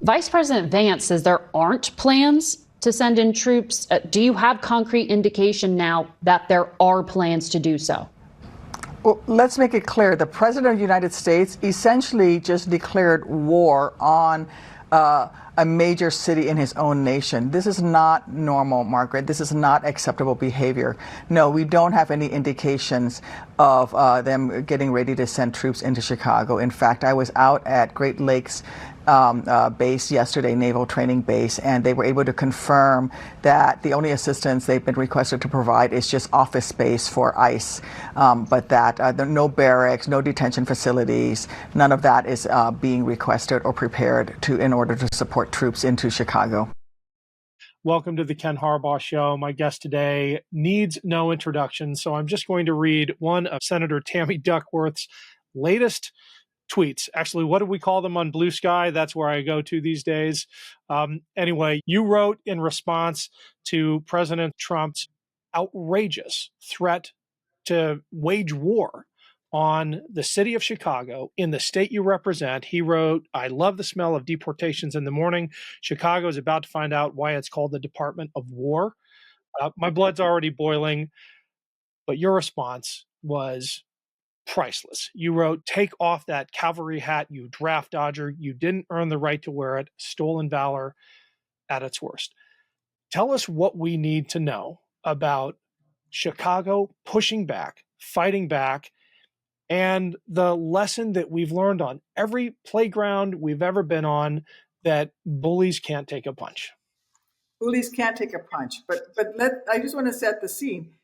Vice President Vance says there aren't plans to send in troops. Do you have concrete indication now that there are plans to do so? Well, let's make it clear. The President of the United States essentially just declared war on a major city in his own nation. This is not normal, Margaret. This is not acceptable behavior. No, we don't have any indications of them getting ready to send troops into Chicago. In fact, I was out at Great Lakes base yesterday, Naval Training Base, and they were able to confirm that the only assistance they've been requested to provide is just office space for ICE, but that there are no barracks, no detention facilities, none of that is being requested or prepared in order to support troops into Chicago. Welcome to the Ken Harbaugh Show. My guest today needs no introduction, so I'm just going to read one of Senator Tammy Duckworth's latest tweets. Actually, what do we call them on Blue Sky? That's where I go to these days. Anyway, you wrote in response to President Trump's outrageous threat to wage war on the city of Chicago in the state you represent. He wrote, "I love the smell of deportations in the morning. Chicago is about to find out why it's called the Department of War." My blood's already boiling, but your response was priceless. You wrote, "Take off that cavalry hat, you draft dodger. You didn't earn the right to wear it. Stolen valor at its worst." Tell us what we need to know about Chicago pushing back, fighting back, and the lesson that we've learned on every playground we've ever been on, that bullies can't take a punch. Bullies can't take a punch, but I just want to set the scene.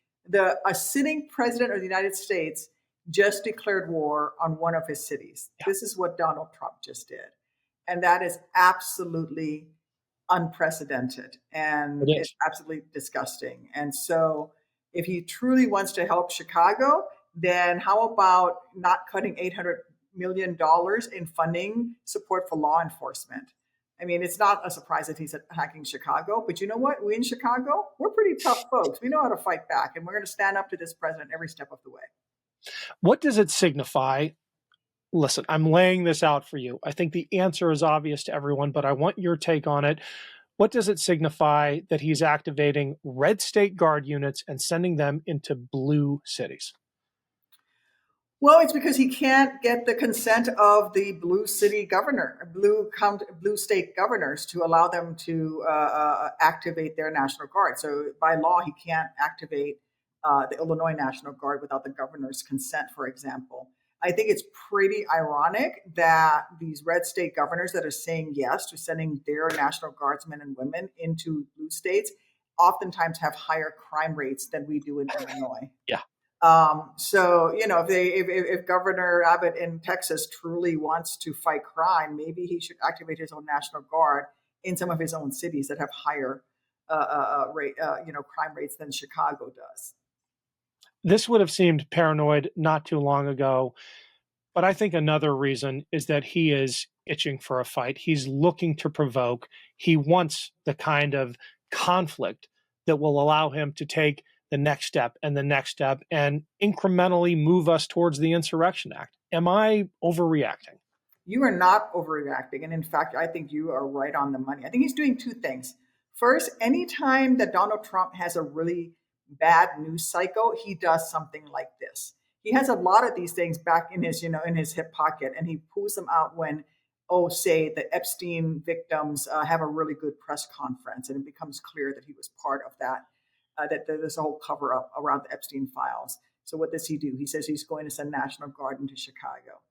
A sitting president of the United States just declared war on one of his cities. Yeah. This is what Donald Trump just did. And that is absolutely unprecedented. And it's absolutely disgusting. And so if he truly wants to help Chicago, then how about not cutting $800 million in funding support for law enforcement? I mean, it's not a surprise that he's attacking Chicago, but you know what? We in Chicago, we're pretty tough folks. We know how to fight back, and we're going to stand up to this president every step of the way. What does it signify? Listen, I'm laying this out for you. I think the answer is obvious to everyone, but I want your take on it. What does it signify that he's activating red state guard units and sending them into blue cities? Well, it's because he can't get the consent of the blue city governor, blue state governors to allow them to activate their National Guard. So by law, he can't activate the Illinois National Guard without the governor's consent, for example. I think it's pretty ironic that these red state governors that are saying yes to sending their National Guardsmen and women into blue states oftentimes have higher crime rates than we do in Illinois. Yeah. So, you know, if Governor Abbott in Texas truly wants to fight crime, maybe he should activate his own National Guard in some of his own cities that have higher crime rates than Chicago does. This would have seemed paranoid not too long ago, but I think another reason is that he is itching for a fight. He's looking to provoke. He wants the kind of conflict that will allow him to take the next step and the next step and incrementally move us towards the Insurrection Act. Am I overreacting? You are not overreacting. And in fact, I think you are right on the money. I think he's doing two things. First, anytime that Donald Trump has a really bad news cycle, he does something like this. He has a lot of these things back in his, in his hip pocket, and he pulls them out when, say the Epstein victims have a really good press conference, and it becomes clear that he was part of that, that there's a whole cover up around the Epstein files. So what does he do? He says he's going to send National Guard into Chicago.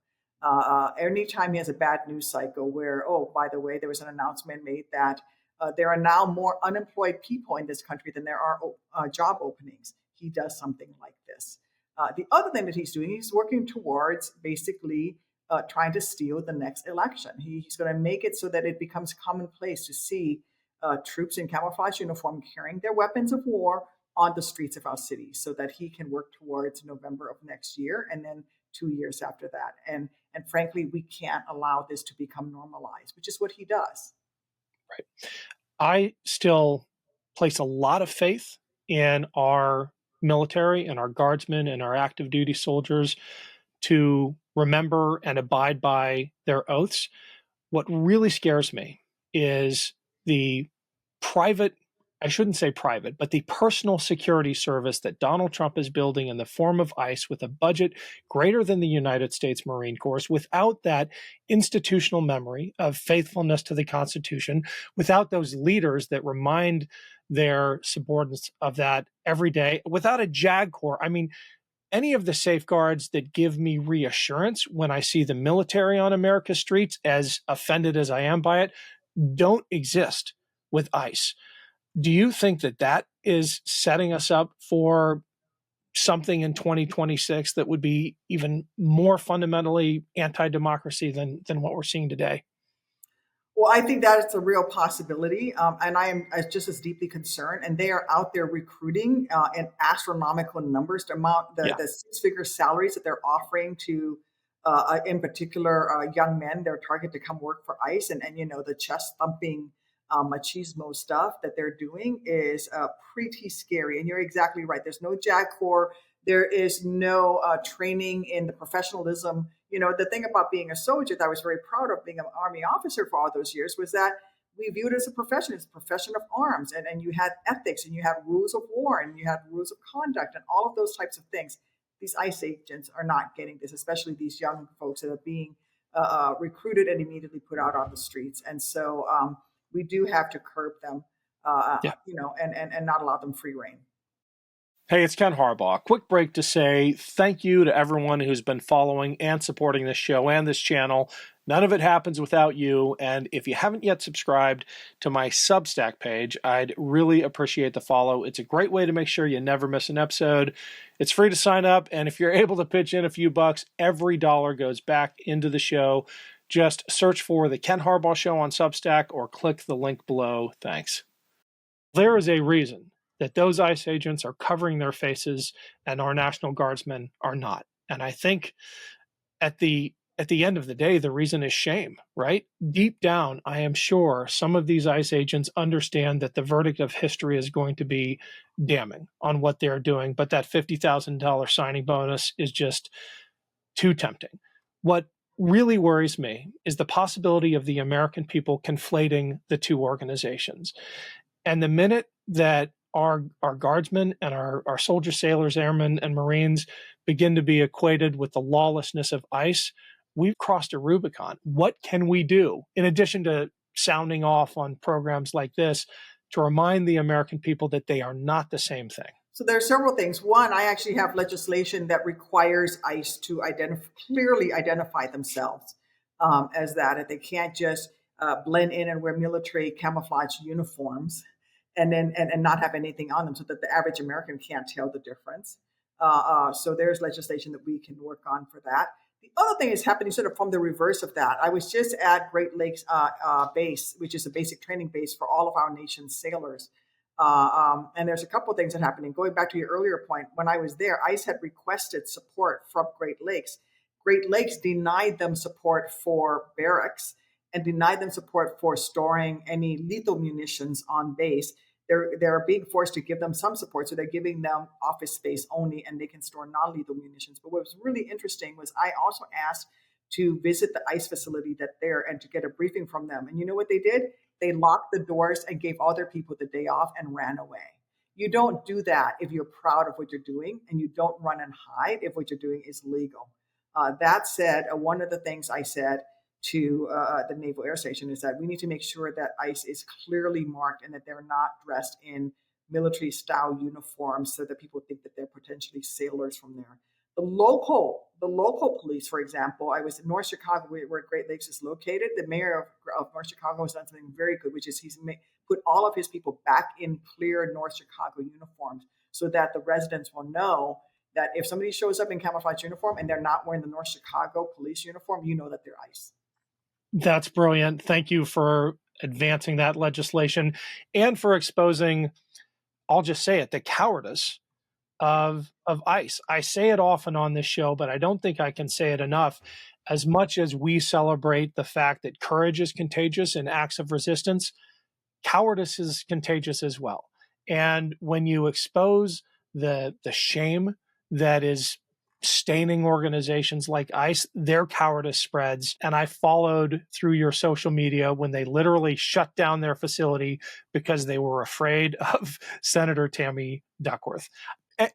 Anytime he has a bad news cycle where, by the way, there was an announcement made that there are now more unemployed people in this country than there are job openings, he does something like this. The other thing that he's doing, he's working towards basically trying to steal the next election. He's going to make it so that it becomes commonplace to see troops in camouflage uniform carrying their weapons of war on the streets of our cities, so that he can work towards November of next year and then 2 years after that. And frankly, we can't allow this to become normalized, which is what he does. Right. I still place a lot of faith in our military and our guardsmen and our active duty soldiers to remember and abide by their oaths. What really scares me is the private, I shouldn't say private, but the personal security service that Donald Trump is building in the form of ICE with a budget greater than the United States Marine Corps, without that institutional memory of faithfulness to the Constitution, without those leaders that remind their subordinates of that every day, without a JAG Corps. I mean, any of the safeguards that give me reassurance when I see the military on America's streets, as offended as I am by it, don't exist with ICE. Do you think that that is setting us up for something in 2026 that would be even more fundamentally anti-democracy than what we're seeing today? Well, I think that it's a real possibility, and I am just as deeply concerned. And they are out there recruiting in astronomical numbers. The six-figure salaries that they're offering to, in particular, young men, their target to come work for ICE, and the chest thumping machismo stuff that they're doing is pretty scary. And you're exactly right. There's no JAG Corps. There is no training in the professionalism. The thing about being a soldier that I was very proud of, being an Army officer for all those years, was that we viewed it as a profession. It's a profession of arms. And you had ethics, and you had rules of war, and you had rules of conduct, and all of those types of things. These ICE agents are not getting this, especially these young folks that are being recruited and immediately put out on the streets. And so we do have to curb them, and not allow them free reign. Hey, it's Ken Harbaugh. Quick break to say thank you to everyone who's been following and supporting this show and this channel. None of it happens without you. And if you haven't yet subscribed to my Substack page, I'd really appreciate the follow. It's a great way to make sure you never miss an episode. It's free to sign up. And if you're able to pitch in a few bucks, every dollar goes back into the show. Just search for The Ken Harbaugh Show on Substack or click the link below. Thanks. There is a reason that those ICE agents are covering their faces and our National Guardsmen are not. And I think at the end of the day, the reason is shame, right? Deep down, I am sure some of these ICE agents understand that the verdict of history is going to be damning on what they're doing, but that $50,000 signing bonus is just too tempting. What really worries me is the possibility of the American people conflating the two organizations. And the minute that our guardsmen and our soldiers, sailors, airmen, and Marines begin to be equated with the lawlessness of ICE, we've crossed a Rubicon. What can we do, in addition to sounding off on programs like this, to remind the American people that they are not the same thing? So there are several things. One, I actually have legislation that requires ICE to clearly identify themselves as that. They can't just blend in and wear military camouflage uniforms and not have anything on them, so that the average American can't tell the difference. So there's legislation that we can work on for that. The other thing is happening sort of from the reverse of that. I was just at Great Lakes Base, which is a basic training base for all of our nation's sailors. And there's a couple of things that are happening. Going back to your earlier point, when I was there, ICE had requested support from Great Lakes. Great Lakes denied them support for barracks and denied them support for storing any lethal munitions on base. They're being forced to give them some support, so they're giving them office space only, and they can store non-lethal munitions. But what was really interesting was I also asked to visit the ICE facility there and to get a briefing from them. And you know what they did? They locked the doors and gave all their people the day off and ran away. You don't do that if you're proud of what you're doing, and you don't run and hide if what you're doing is legal. That said, one of the things I said to the Naval Air Station is that we need to make sure that ICE is clearly marked and that they're not dressed in military style uniforms so that people think that they're potentially sailors from there. The local police, for example, I was in North Chicago, where Great Lakes is located. The mayor of North Chicago has done something very good, which is he's put all of his people back in clear North Chicago uniforms so that the residents will know that if somebody shows up in camouflage uniform and they're not wearing the North Chicago police uniform, you know that they're ICE. That's brilliant. Thank you for advancing that legislation and for exposing, I'll just say it, the cowardice of ICE. I say it often on this show, but I don't think I can say it enough. As much as we celebrate the fact that courage is contagious and acts of resistance, cowardice is contagious as well. And when you expose the shame that is staining organizations like ICE, their cowardice spreads. And I followed through your social media when they literally shut down their facility because they were afraid of Senator Tammy Duckworth.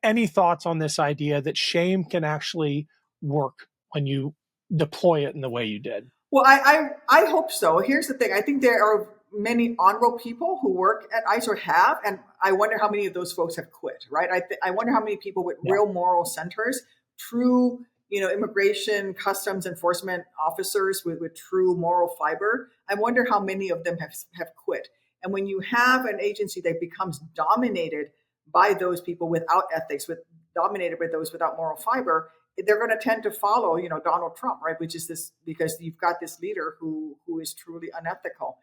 Any thoughts on this idea that shame can actually work when you deploy it in the way you did? Well, I hope so. Here's the thing. I think there are many honorable people who work at ICE or have, and I wonder how many of those folks have quit, right? I wonder how many people with real moral centers, true, immigration, customs enforcement officers with true moral fiber. I wonder how many of them have quit. And when you have an agency that becomes dominated by those people without ethics, dominated by those without moral fiber, they're going to tend to follow, Donald Trump, right? Which is this, because you've got this leader who is truly unethical.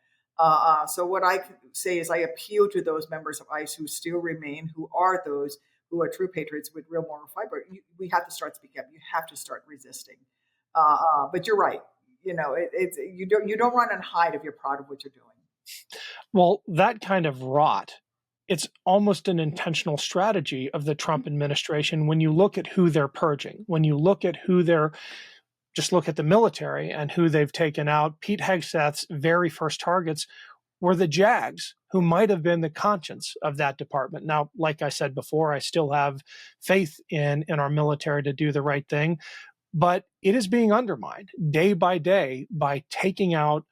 So what I say is I appeal to those members of ICE who still remain, who are those who are true patriots with real moral fiber. We have to start speaking up. You have to start resisting. But you're right. You don't run and hide if you're proud of what you're doing. Well, that kind of rot, it's almost an intentional strategy of the Trump administration when you look at who they're purging, when you look at just look at the military and who they've taken out. Pete Hegseth's very first targets were the JAGs, who might have been the conscience of that department. Now, like I said before, I still have faith in our military to do the right thing, but it is being undermined day by day by taking out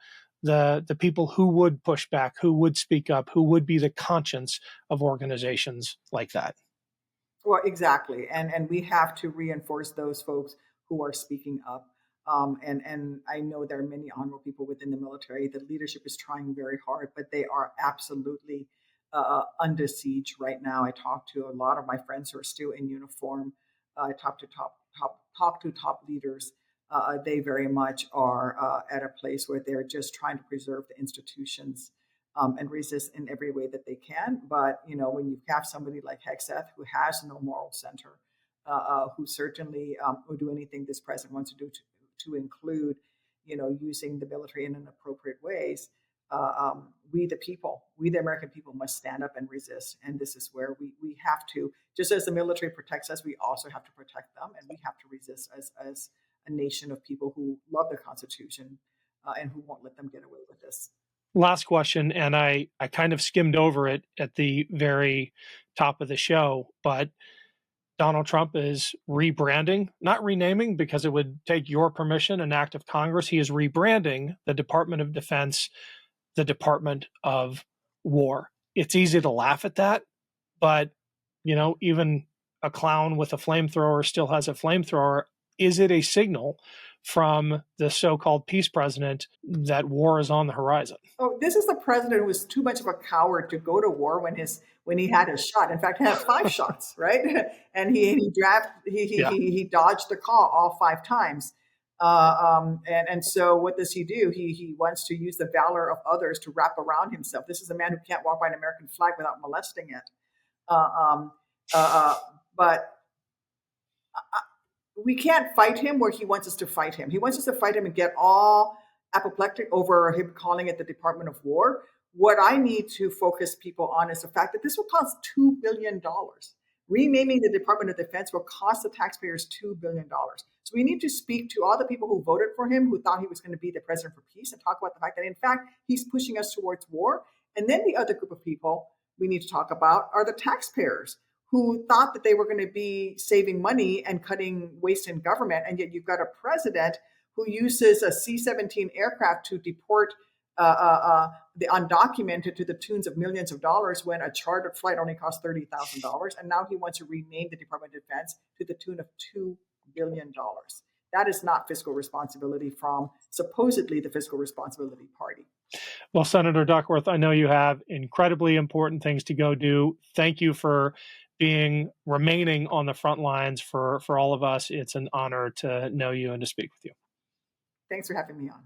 the people who would push back, who would speak up, who would be the conscience of organizations like that. Well, exactly. And we have to reinforce those folks who are speaking up. And I know there are many honorable people within the military. The leadership is trying very hard, but they are absolutely under siege right now. I talk to a lot of my friends who are still in uniform. I talk to top leaders. They very much are at a place where they're just trying to preserve the institutions and resist in every way that they can. But, when you have somebody like Hegseth who has no moral center, who certainly will do anything this president wants to do to include, using the military in inappropriate ways, we the American people must stand up and resist. And this is where we have to, just as the military protects us, we also have to protect them. And we have to resist as a nation of people who love the Constitution and who won't let them get away with this. Last question, and I kind of skimmed over it at the very top of the show, but Donald Trump is rebranding, not renaming because it would take your permission, an act of Congress. He is rebranding the Department of Defense, the Department of War. It's easy to laugh at that, but even a clown with a flamethrower still has a flamethrower. Is it a signal from the so-called peace president that war is on the horizon? Oh, this is the president who was too much of a coward to go to war when he had his shot. In fact, he had 5 shots, right? And he dodged the call all 5 times. And so what does he do? He wants to use the valor of others to wrap around himself. This is a man who can't walk by an American flag without molesting it. But we can't fight him where he wants us to fight him. He wants us to fight him and get all apoplectic over him calling it the Department of War. What I need to focus people on is the fact that this will cost $2 billion. Renaming the Department of Defense will cost the taxpayers $2 billion. So we need to speak to all the people who voted for him, who thought he was going to be the president for peace, and talk about the fact that, in fact, he's pushing us towards war. And then the other group of people we need to talk about are the taxpayers, who thought that they were going to be saving money and cutting waste in government. And yet you've got a president who uses a C-17 aircraft to deport the undocumented to the tunes of millions of dollars when a chartered flight only costs $30,000. And now he wants to rename the Department of Defense to the tune of $2 billion. That is not fiscal responsibility from supposedly the fiscal responsibility party. Well, Senator Duckworth, I know you have incredibly important things to go do. Thank you for remaining on the front lines for all of us. It's an honor to know you and to speak with you. Thanks for having me on.